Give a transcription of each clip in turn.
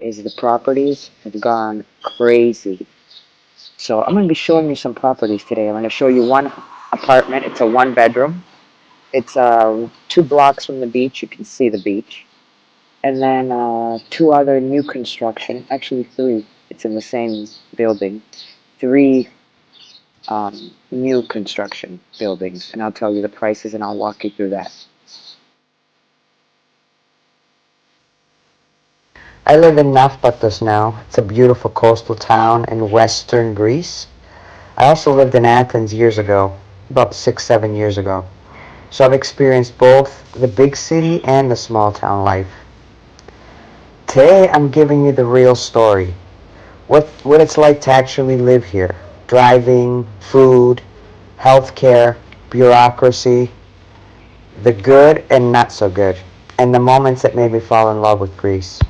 is the properties have gone crazy. So I'm going to be showing you some properties today. I'm going to show you one apartment. It's a one bedroom. It's 2 blocks from the beach. You can see the beach. And then two other new construction, actually three. It's in the same building. Three new construction buildings. And I'll tell you the prices and I'll walk you through that. I live in Nafpaktos now. It's a beautiful coastal town in western Greece. I also lived in Athens years ago, about 6, 7 years ago. So I've experienced both the big city and the small town life. Today I'm giving you the real story. What it's like to actually live here. Driving, food, healthcare, bureaucracy, the good and not so good, and the moments that made me fall in love with Greece.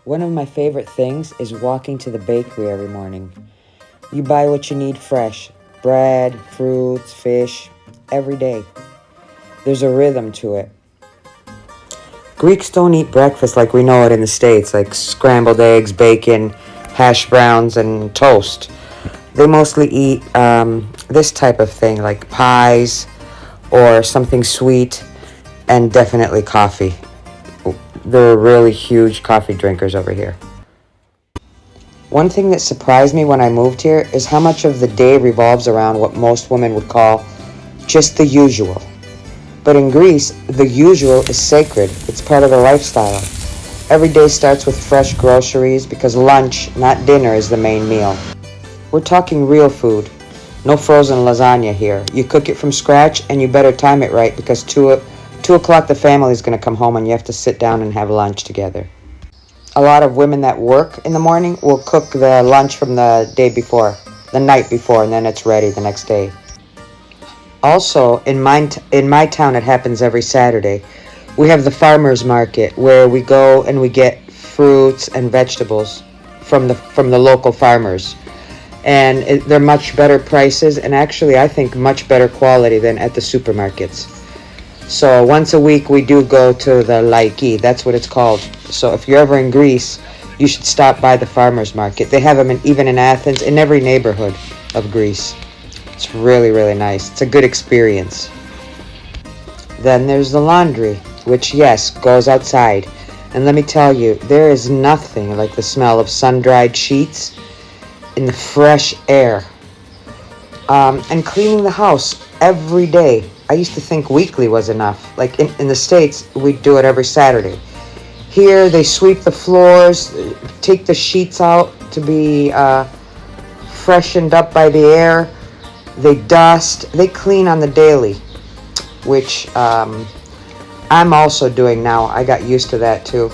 One of my favorite things is walking to the bakery every morning. You buy what you need fresh: bread, fruits, fish, every day. There's a rhythm to it. Greeks don't eat breakfast like we know it in the States, like scrambled eggs, bacon, hash browns, and toast. They mostly eat this type of thing, like pies or something sweet, and definitely coffee. They're really huge coffee drinkers over here. One thing that surprised me when I moved here is how much of the day revolves around what most women would call just the usual. But in Greece, the usual is sacred. It's part of the lifestyle. Every day starts with fresh groceries because lunch, not dinner, is the main meal. We're talking real food. No frozen lasagna here. You cook it from scratch and you better time it right because 2 o'clock the family's going to come home and you have to sit down and have lunch together. A lot of women that work in the morning will cook the lunch from the day before, the night before, and then it's ready the next day. Also, in my town, it happens every Saturday. We have the farmers market where we go and we get fruits and vegetables from the local farmers, and they're much better prices and actually I think much better quality than at the supermarkets. So once a week we do go to the laiki. That's what it's called. So if you're ever in Greece, you should stop by the farmers market. They have them even in Athens, in every neighborhood of Greece. It's really, really nice. It's a good experience. Then there's the laundry, which, yes, goes outside. And let me tell you, there is nothing like the smell of sun-dried sheets in the fresh air. And cleaning the house every day. I used to think weekly was enough. Like in the States, we do it every Saturday. Here, they sweep the floors, take the sheets out to be freshened up by the air. They dust. They clean on the daily, which I'm also doing now. I got used to that too,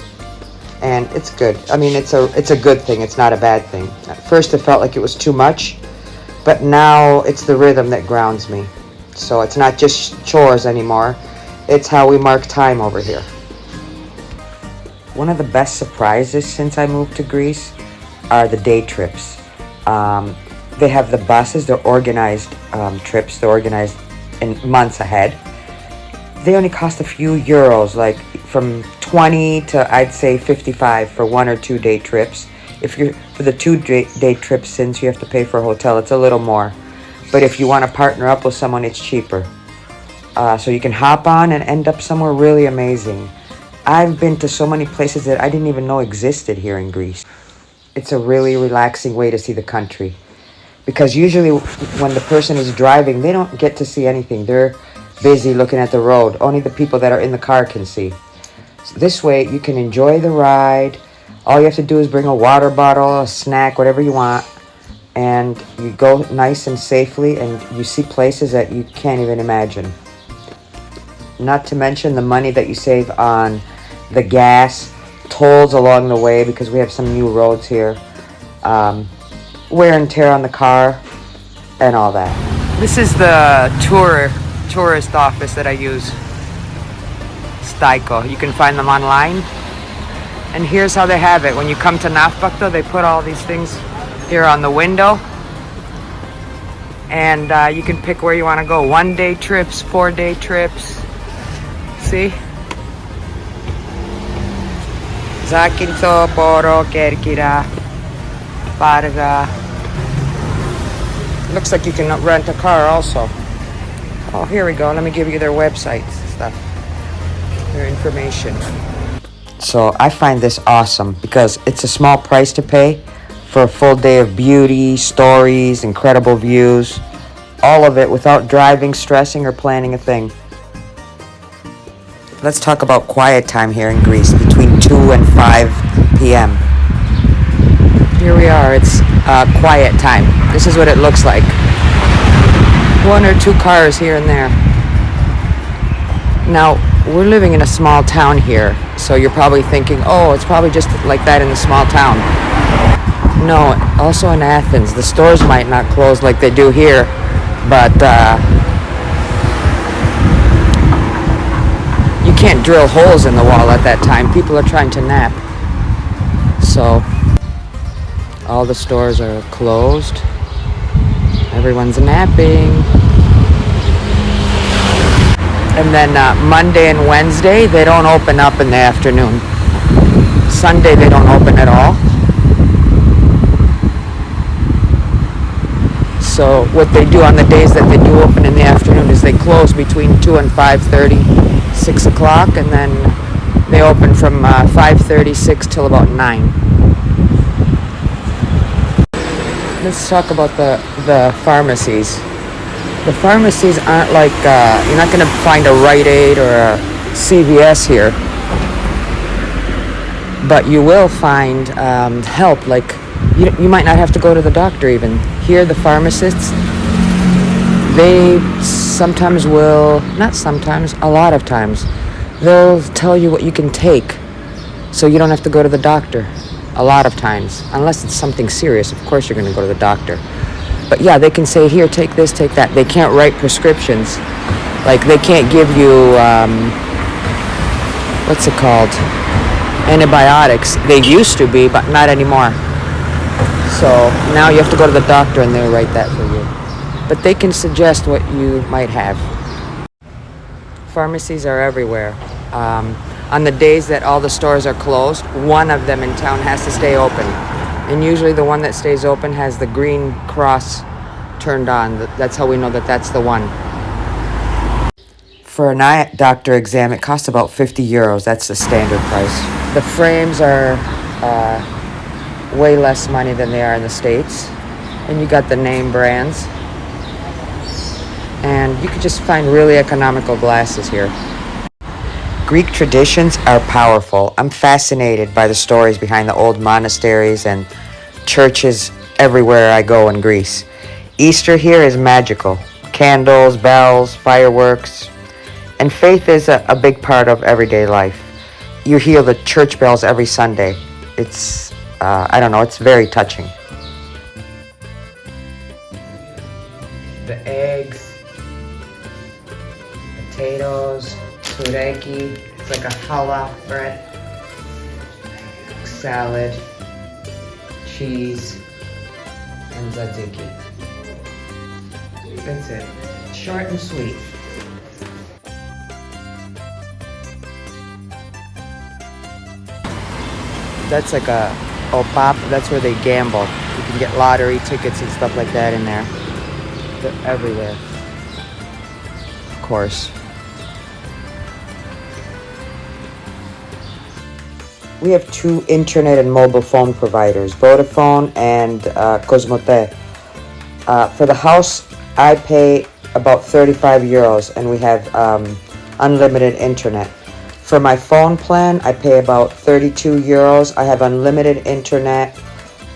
and it's good. I mean, it's a good thing. It's not a bad thing. At first, it felt like it was too much, but now it's the rhythm that grounds me. So it's not just chores anymore. It's how we mark time over here. One of the best surprises since I moved to Greece are the day trips. They have the buses. They're organized trips. They're organized in months ahead. They only cost a few euros, like from 20 to I'd say 55 for 1 or 2 day trips. If you're for the 2 day trips, since you have to pay for a hotel, it's a little more. But if you want to partner up with someone, it's cheaper. So you can hop on and end up somewhere really amazing. I've been to so many places that I didn't even know existed here in Greece. It's a really relaxing way to see the country. Because usually when the person is driving, they don't get to see anything. They're busy looking at the road. Only the people that are in the car can see. So this way you can enjoy the ride. All you have to do is bring a water bottle, a snack, whatever you want. And you go nice and safely and you see places that you can't even imagine. Not to mention the money that you save on the gas, tolls along the way because we have some new roads here. Wear and tear on the car, and all that. This is the tourist office that I use. Staiko. You can find them online. And here's how they have it. When you come to Nafpakto, they put all these things here on the window. And you can pick where you want to go. 1-day trips, 4-day trips. See? Zakynthos, Poro, Kerkyra, Parga. Looks like you can rent a car also. Oh, here we go. Let me give you their websites and stuff. Their information. So I find this awesome because it's a small price to pay for a full day of beauty, stories, incredible views. All of it without driving, stressing, or planning a thing. Let's talk about quiet time here in Greece between 2 and 5 p.m. Here we are. It's quiet time. This is what it looks like. 1 or 2 cars here and there. Now, we're living in a small town here, so you're probably thinking, oh, it's probably just like that in a small town. No, also in Athens, the stores might not close like they do here, but you can't drill holes in the wall at that time. People are trying to nap. So, all the stores are closed. Everyone's napping. And then Monday and Wednesday, they don't open up in the afternoon. Sunday, they don't open at all. So what they do on the days that they do open in the afternoon is they close between 2 and 5:30, 6 o'clock, and then they open from 5:30, 6 till about 9. Let's talk about the pharmacies. The pharmacies aren't like, you're not going to find a Rite Aid or a CVS here. But you will find help, like you might not have to go to the doctor even. Here, the pharmacists, they sometimes will, not sometimes, a lot of times, they'll tell you what you can take so you don't have to go to the doctor. A lot of times, unless it's something serious, of course you're going to go to the doctor. But yeah, they can say, here, take this, take that. They can't write prescriptions. Like, they can't give you, what's it called? Antibiotics. They used to be, but not anymore. So now you have to go to the doctor and they'll write that for you. But they can suggest what you might have. Pharmacies are everywhere. On the days that all the stores are closed, one of them in town has to stay open. And usually the one that stays open has the green cross turned on. That's how we know that that's the one. For an eye doctor exam, it costs about 50 euros. That's the standard price. The frames are way less money than they are in the States. And you got the name brands. And you could just find really economical glasses here. Greek traditions are powerful. I'm fascinated by the stories behind the old monasteries and churches everywhere I go in Greece. Easter here is magical. Candles, bells, fireworks. And faith is a big part of everyday life. You hear the church bells every Sunday. It's, I don't know, it's very touching. The eggs, potatoes, tureki, it's like a challah bread, salad, cheese, and tzatziki. That's it. Short and sweet. That's like a opap, that's where they gamble. You can get lottery tickets and stuff like that in there. They're everywhere. Of course. We have 2 internet and mobile phone providers, Vodafone and Cosmote. For the house, I pay about 35 euros and we have unlimited internet. For my phone plan, I pay about 32 euros. I have unlimited internet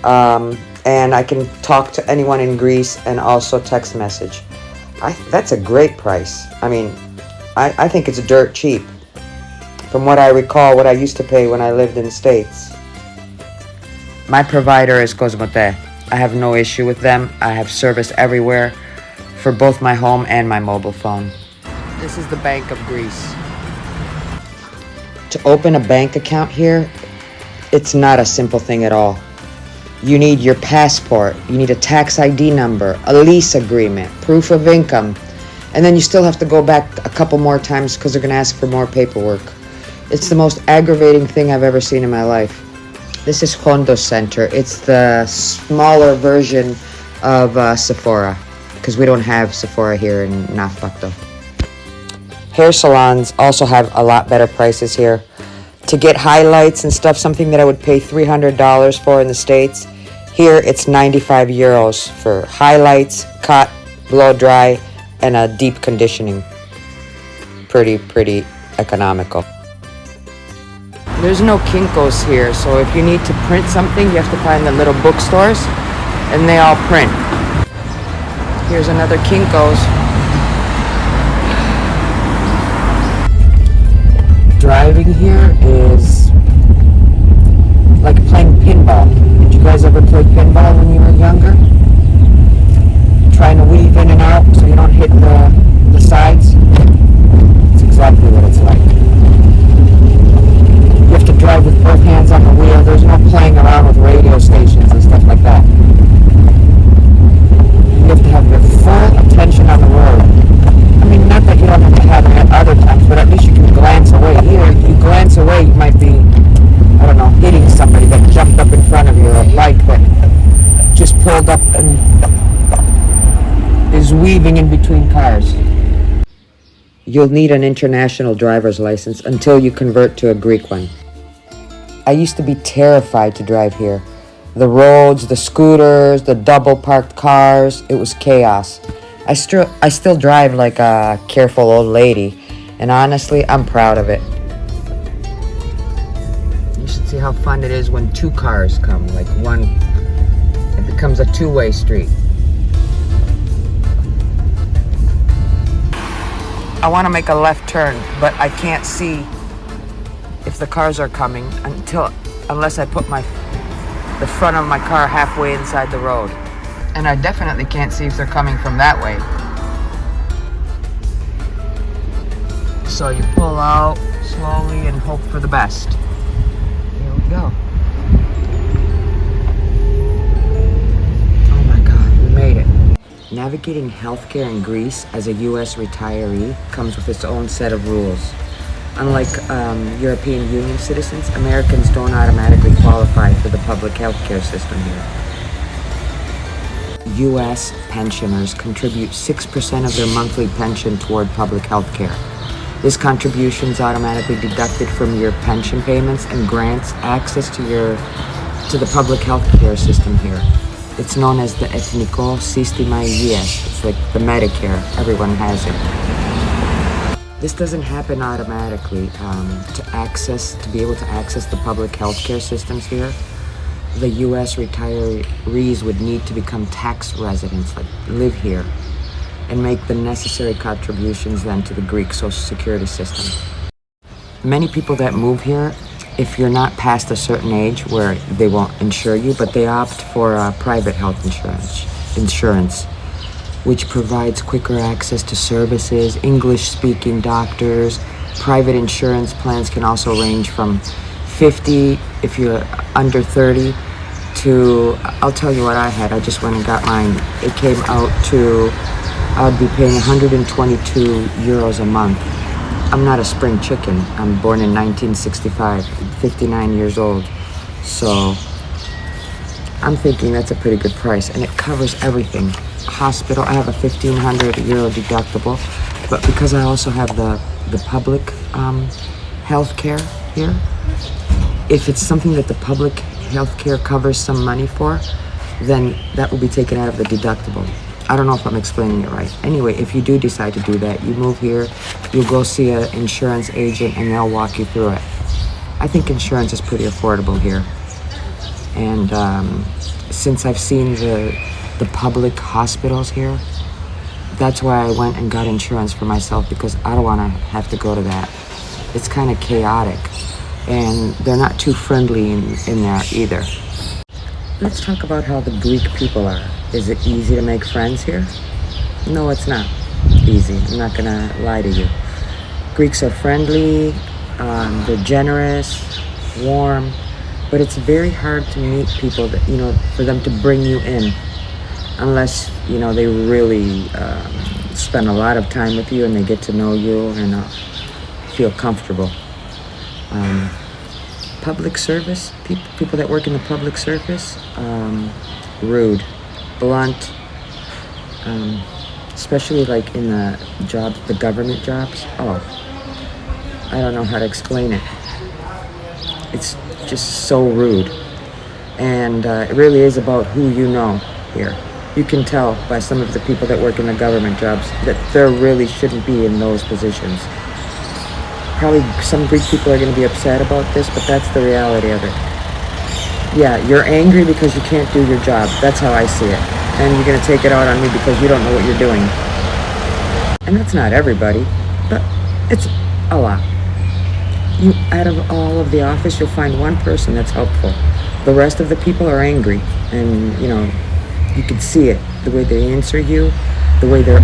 and I can talk to anyone in Greece and also text message. That's a great price. I mean, I think it's dirt cheap. From what I recall, what I used to pay when I lived in the States. My provider is Cosmote. I have no issue with them. I have service everywhere for both my home and my mobile phone. This is the Bank of Greece. To open a bank account here, it's not a simple thing at all. You need your passport, you need a tax ID number, a lease agreement, proof of income, and then you still have to go back a couple more times because they're going to ask for more paperwork. It's the most aggravating thing I've ever seen in my life. This is Hondo Center. It's the smaller version of Sephora, because we don't have Sephora here in Nafpaktos. Hair salons also have a lot better prices here. To get highlights and stuff, something that I would pay $300 for in the States, here it's 95 euros for highlights, cut, blow dry, and a deep conditioning. Pretty economical. There's no Kinkos here, so if you need to print something, you have to find the little bookstores, and they all print. Here's another Kinkos. Driving here is like playing pinball. Did you guys ever play pinball when you were younger? Trying to weave in and out so you don't hit the sides? It's exactly what it's like. You have to drive with both hands on the wheel. There's no playing around with radio stations and stuff like that. You have to have your full attention on the road. I mean, not that you don't have to have it at other times, but at least you can glance away. Here, you glance away, you might be, I don't know, hitting somebody that jumped up in front of you, or a bike that just pulled up and is weaving in between cars. You'll need an international driver's license until you convert to a Greek one. I used to be terrified to drive here. The roads, the scooters, the double parked cars, it was chaos. I still drive like a careful old lady, and honestly, I'm proud of it. You should see how fun it is when two cars come, like one, it becomes a two-way street. I want to make a left turn, but I can't see if the cars are coming unless I put the front of my car halfway inside the road. And I definitely can't see if they're coming from that way. So you pull out slowly and hope for the best. Here we go. Oh my God, we made it. Navigating healthcare in Greece as a U.S. retiree comes with its own set of rules. Unlike European Union citizens, Americans don't automatically qualify for the public healthcare system here. U.S. pensioners contribute 6% of their monthly pension toward public health care. This contribution is automatically deducted from your pension payments and grants access to the public health care system here. It's known as the Ethniko Sistema Υγείας. It's like the Medicare. Everyone has it. This doesn't happen automatically. To be able to access the public health care systems here, the U.S. retirees would need to become tax residents, like live here, and make the necessary contributions then to the Greek Social Security system. Many people that move here, if you're not past a certain age where they won't insure you, but they opt for private health insurance, which provides quicker access to services, English-speaking doctors. Private insurance plans can also range from 50 if you're under 30 to, I'll tell you what I had. I just went and got mine. It came out to, I would be paying 122 euros a month. I'm not a spring chicken. I'm born in 1965, 59 years old. So I'm thinking that's a pretty good price, and it covers everything. Hospital, I have a 1,500 euro deductible, but because I also have the public health care here, if it's something that the public health care covers some money for, then that will be taken out of the deductible. I don't know if I'm explaining it right. Anyway, if you do decide to do that, you move here, you'll go see an insurance agent, and they'll walk you through it. I think insurance is pretty affordable here. And since I've seen the public hospitals here, that's why I went and got insurance for myself, because I don't want to have to go to that. It's kind of chaotic, and they're not too friendly in there either. Let's talk about how the Greek people are. Is it easy to make friends here? No, it's not easy. I'm not gonna lie to you. Greeks are friendly, they're generous, warm, But it's very hard to meet people that, for them to bring you in, unless, they really spend a lot of time with you and they get to know you and feel comfortable. Public service, people that work in the public service, rude, blunt, especially like in the government jobs. Oh, I don't know how to explain it. It's just so rude. And it really is about who you know here. You can tell by some of the people that work in the government jobs that they really shouldn't be in those positions. Probably some Greek people are going to be upset about this, but that's the reality of it. Yeah, you're angry because you can't do your job. That's how I see it. And you're going to take it out on me because you don't know what you're doing. And that's not everybody, but it's a lot. Out of all of the office, you'll find one person that's helpful. The rest of the people are angry. And, you can see it. The way they answer you, the way they're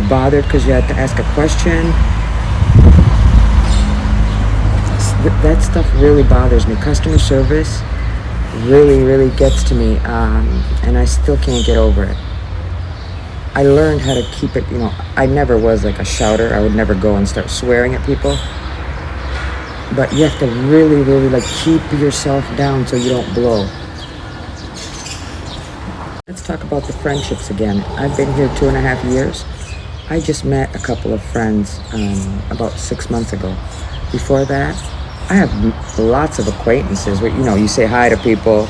bothered because you had to ask a question. That stuff really bothers me. Customer service really, really gets to me, and I still can't get over it. I learned how to keep it, I never was like a shouter. I would never go and start swearing at people. But you have to really, really keep yourself down so you don't blow. Let's talk about the friendships again. I've been here 2.5 years. I just met a couple of friends about 6 months ago. Before that, I have lots of acquaintances where, you say hi to people,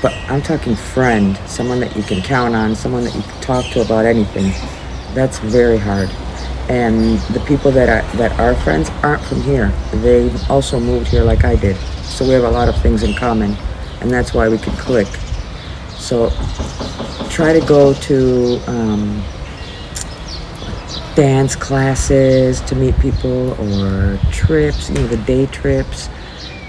but I'm talking friend, someone that you can count on, someone that you can talk to about anything. That's very hard. And the people that are friends aren't from here. They also moved here like I did. So we have a lot of things in common, and that's why we can click. So try to go to dance classes to meet people, or trips, the day trips.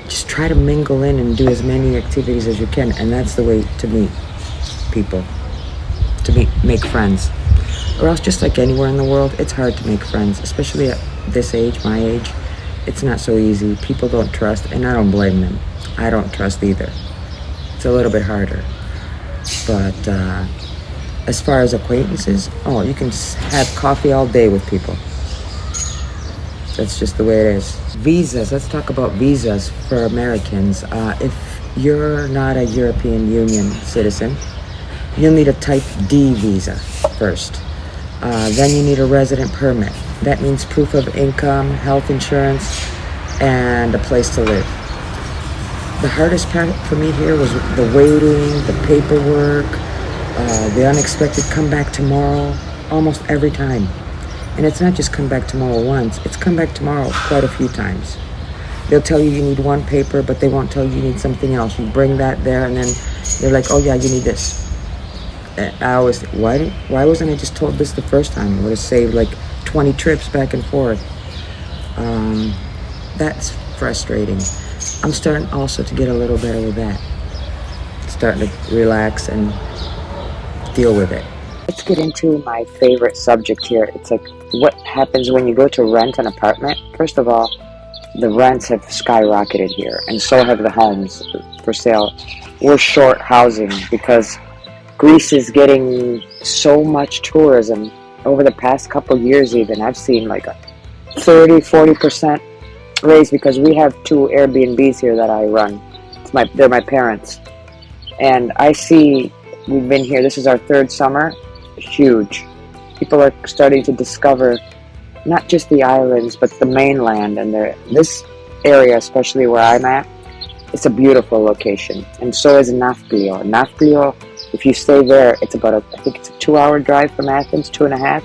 Just try to mingle in and do as many activities as you can, and that's the way to meet people, to make friends. Or else, just like anywhere in the world, it's hard to make friends, especially at this age, my age. It's not so easy. People don't trust, and I don't blame them. I don't trust either. It's a little bit harder. But as far as acquaintances, you can have coffee all day with people. That's just the way it is. Visas, let's talk about visas for Americans. If you're not a European Union citizen, you'll need a Type D visa first. Then you need a resident permit. That means proof of income, health insurance, and a place to live. The hardest part for me here was the waiting, the paperwork, the unexpected come back tomorrow, almost every time. And it's not just come back tomorrow once, it's come back tomorrow quite a few times. They'll tell you need one paper, but they won't tell you need something else. You bring that there, and then they're like, oh yeah, you need this. And I always think, why wasn't I just told this the first time? It would have saved 20 trips back and forth. That's frustrating. I'm starting also to get a little better with that. Starting to relax and deal with it. Let's get into my favorite subject here. It's what happens when you go to rent an apartment. First of all, the rents have skyrocketed here, and so have the homes for sale. We're short housing because Greece is getting so much tourism. Over the past couple years even, I've seen a 30-40% raise because we have 2 Airbnbs here that I run. They're my parents. And I see, we've been here, this is our 3rd summer, huge. People are starting to discover not just the islands, but the mainland. And this area, especially where I'm at, it's a beautiful location. And so is Nafpaktos. Nafpaktos, if you stay there, it's about I think it's a 2-hour drive from Athens, 2.5.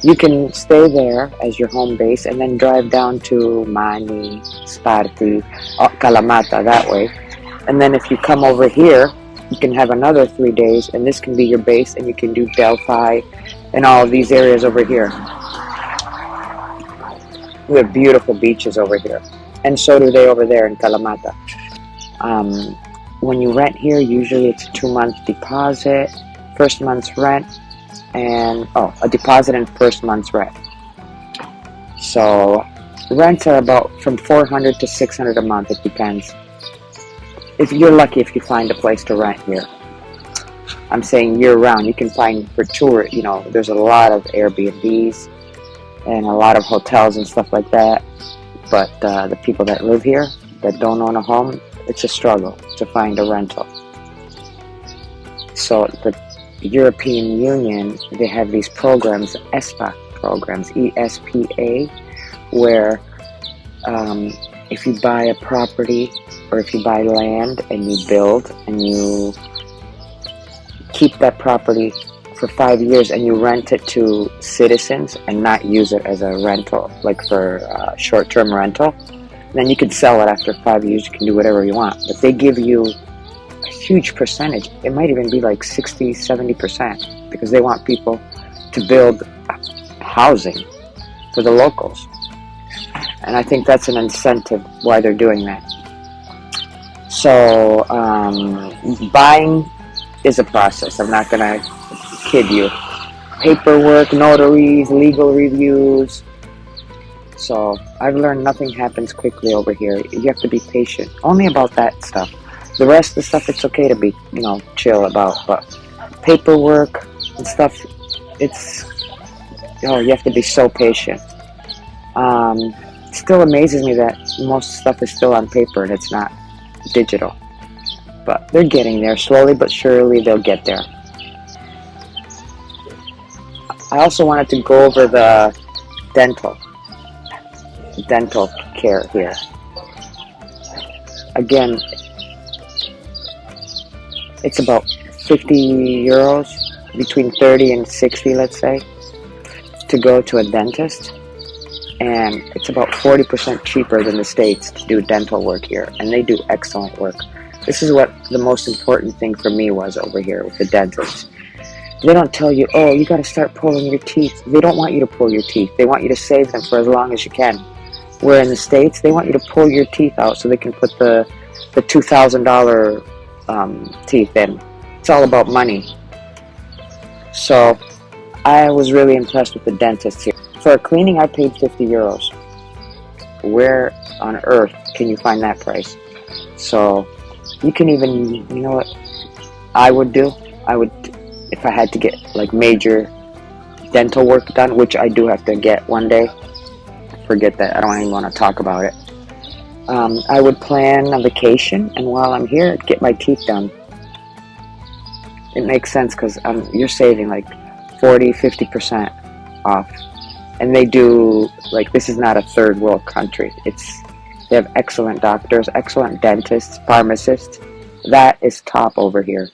You can stay there as your home base and then drive down to Mani, Sparti, Kalamata, that way. And then if you come over here, you can have another 3 days, and this can be your base, and you can do Delphi and all of these areas over here. We have beautiful beaches over here, and so do they over there in Kalamata. When you rent here, usually it's a 2-month deposit, first month's rent, and a deposit and first month's rent. So rents are about from $400 to $600 a month. It depends. if you're lucky if you find a place to rent here. I'm saying year round. You can find for tour, there's a lot of Airbnbs and a lot of hotels and stuff like that. But the people that live here that don't own a home, it's a struggle to find a rental. So the European Union, they have these programs, ESPA programs, ESPA, where if you buy a property or if you buy land and you build and you keep that property for 5 years and you rent it to citizens and not use it as a rental, like for short-term rental, then you can sell it after 5 years. You can do whatever you want. But they give you a huge percentage. It might even be like 60, 70%, because they want people to build housing for the locals. And I think that's an incentive why they're doing that. So buying is a process. I'm not going to kid you. Paperwork, notaries, legal reviews. So I've learned nothing happens quickly over here. You have to be patient. Only about that stuff. The rest of the stuff, it's okay to be, chill about. But paperwork and stuff, you have to be so patient. It still amazes me that most stuff is still on paper and it's not digital. But they're getting there. Slowly but surely, they'll get there. I also wanted to go over the dental care here. Again, it's about 50 euros, between 30 and 60, let's say, to go to a dentist. And it's about 40% cheaper than the States to do dental work here. And they do excellent work. This is what the most important thing for me was over here with the dentist. They don't tell you, oh, you got to start pulling your teeth. They don't want you to pull your teeth. They want you to save them for as long as you can. Where in the States, they want you to pull your teeth out so they can put the $2,000 teeth in. It's all about money. So I was really impressed with the dentist here. For a cleaning, I paid 50 euros. Where on earth can you find that price? So you can even, you know what I would do? If I had to get like major dental work done, which I do have to get one day. Forget that. I don't even want to talk about it. I would plan a vacation, and while I'm here, get my teeth done. It makes sense because you're saving like 40-50% off. And they do, like, this is not a third world country. They have excellent doctors, excellent dentists, pharmacists. That is top over here.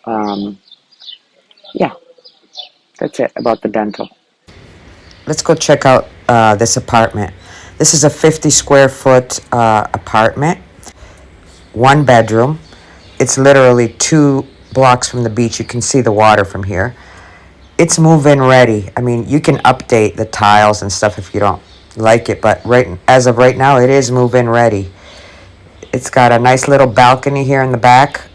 Yeah, that's it about the dental. Let's go check out this apartment. This is a 50 square foot apartment, 1 bedroom. It's literally 2 blocks from the beach. You can see the water from here. It's move-in ready. I mean, you can update the tiles and stuff if you don't like it, but as of right now, it is move-in ready. It's got a nice little balcony here in the back.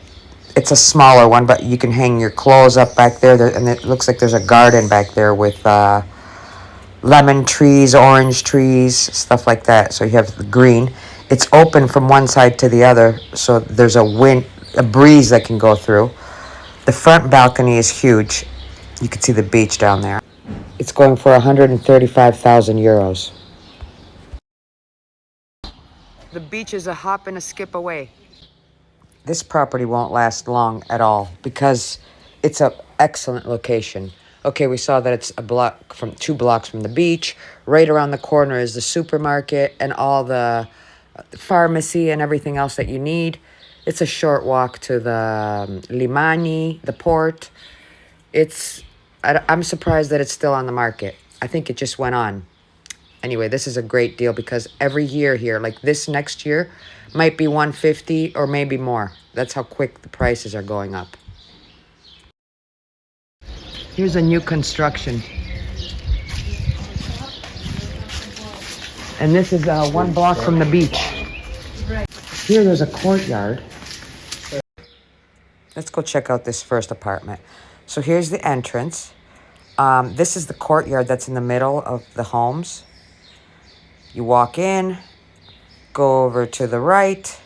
It's a smaller one, but you can hang your clothes up back there, and it looks like there's a garden back there with lemon trees, orange trees, stuff like that. So you have the green. It's open from one side to the other, so there's a breeze that can go through. The front balcony is huge. You can see the beach down there. It's going for 135,000 euros. The beach is a hop and a skip away. This property won't last long at all because it's an excellent location. Okay, we saw that it's 2 blocks from the beach. Right around the corner is the supermarket and all the pharmacy and everything else that you need. It's a short walk to the Limani, the port. I'm surprised that it's still on the market. I think it just went on. Anyway, this is a great deal because every year here, like this next year, might be 150 or maybe more. That's how quick the prices are going up. Here's a new construction. And this is 1 block from the beach. Here there's a courtyard. Let's go check out this first apartment. So here's the entrance. This is the courtyard that's in the middle of the homes. You walk in, go over to the right,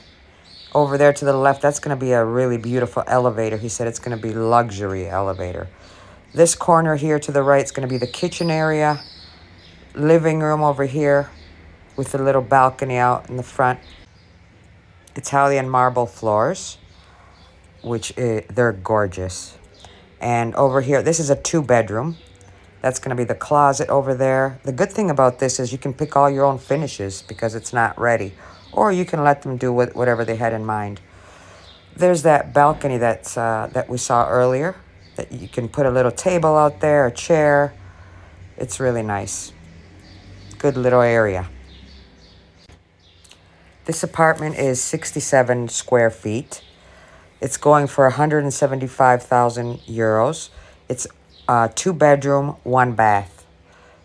Over there to the left, that's going to be a really beautiful elevator. He said it's going to be luxury elevator. This corner here to the right is going to be the kitchen area. Living room over here with a little balcony out in the front. Italian marble floors, which they're gorgeous. And over here, this is a 2-bedroom. That's going to be the closet over there. The good thing about this is you can pick all your own finishes because it's not ready. Or you can let them do whatever they had in mind. There's that balcony that we saw earlier. That you can put a little table out there, a chair. It's really nice. Good little area. This apartment is 67 square feet. It's going for 175,000 euros. It's 2-bedroom, 1 bath.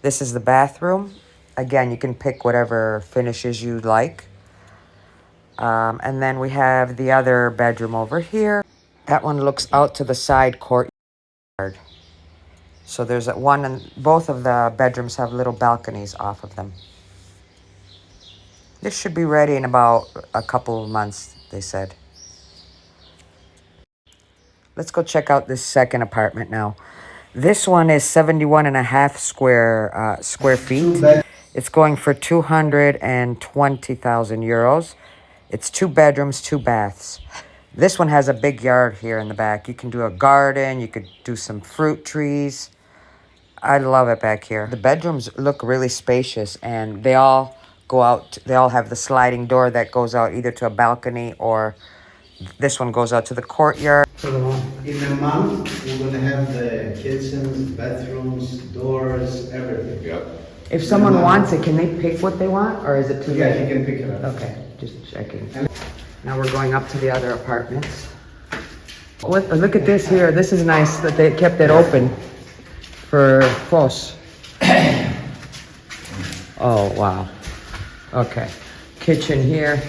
This is the bathroom. Again, you can pick whatever finishes you like. And then we have the other bedroom over here. That one looks out to the side courtyard. So there's one, and both of the bedrooms have little balconies off of them. This should be ready in about a couple of months, they said. Let's go check out this second apartment now. This one is 71.5 square feet. It's going for 220,000 euros. It's 2 bedrooms, 2 baths. This one has a big yard here in the back. You can do a garden. You could do some fruit trees. I love it back here. The bedrooms look really spacious, and they all go out. They all have the sliding door that goes out either to a balcony, or this one goes out to the courtyard. In a month, we're going to have the kitchens, bathrooms, doors, everything. Yep. If someone wants it, can they pick what they want, or is it too Yeah, late? you can pick it up. Okay, just checking. Now we're going up to the other apartments. Look at this here. This is nice that they kept it open for FOS. Oh, wow. Okay. Kitchen here.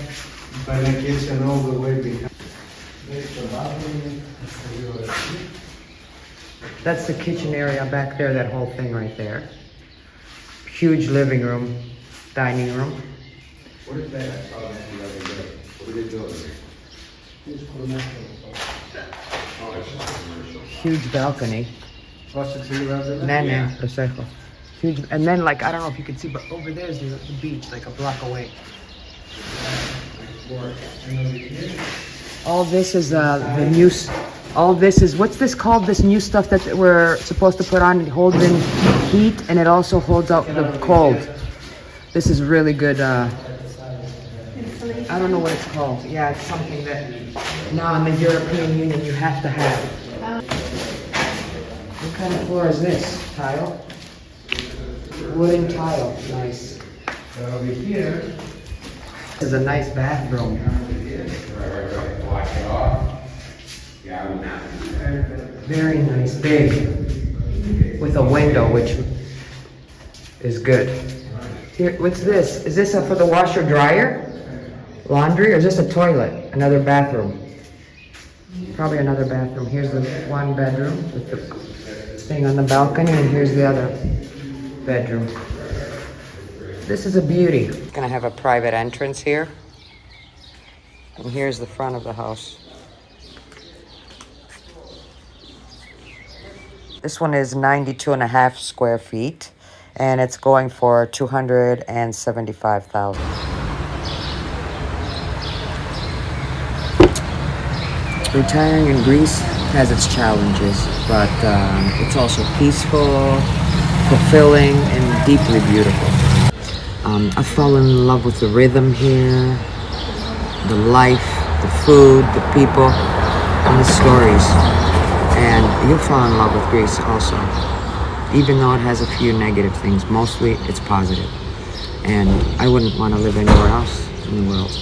By the kitchen all the way behind. That's the kitchen area back there, that whole thing right there. Huge living room, dining room. What is that? What are they doing? Oh, it's just commercial. Huge balcony. Huge, and then like, I don't know if you can see, but over there's the beach, like a block away. All this is the new, all this is, what's this called? This new stuff that we're supposed to put on. It holds in heat and it also holds out the cold. This is really good. I don't know what it's called. Yeah, it's something that now in the European Union you have to have. What kind of floor is this? Tile? Wooden tile. Nice. Over here. This is a nice bathroom. Very nice, big, with a window, which is good. Here, what's this? Is this for the washer dryer? Laundry, or is this a toilet? Another bathroom? Probably another bathroom. Here's the 1 bedroom with the thing on the balcony, and here's the other bedroom. This is a beauty. It's gonna have a private entrance here. And here's the front of the house. This one is 92.5 square feet, and it's going for 275,000. Retiring in Greece has its challenges, but it's also peaceful, fulfilling, and deeply beautiful. I've fallen in love with the rhythm here, the life, the food, the people, and the stories. And you'll fall in love with Greece also. Even though it has a few negative things, mostly it's positive. And I wouldn't want to live anywhere else in the world.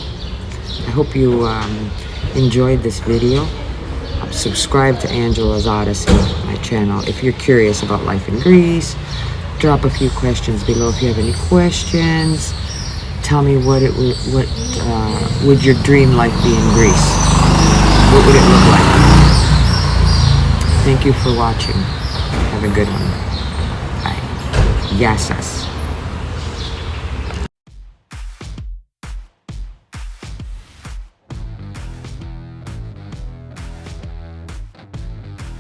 I hope you enjoyed this video. Subscribe to Angela's Odyssey, my channel. If you're curious about life in Greece, drop a few questions below if you have any questions. Tell me what would your dream life be in Greece? What would it look like? Thank you for watching. Have a good one. Bye. Yassas.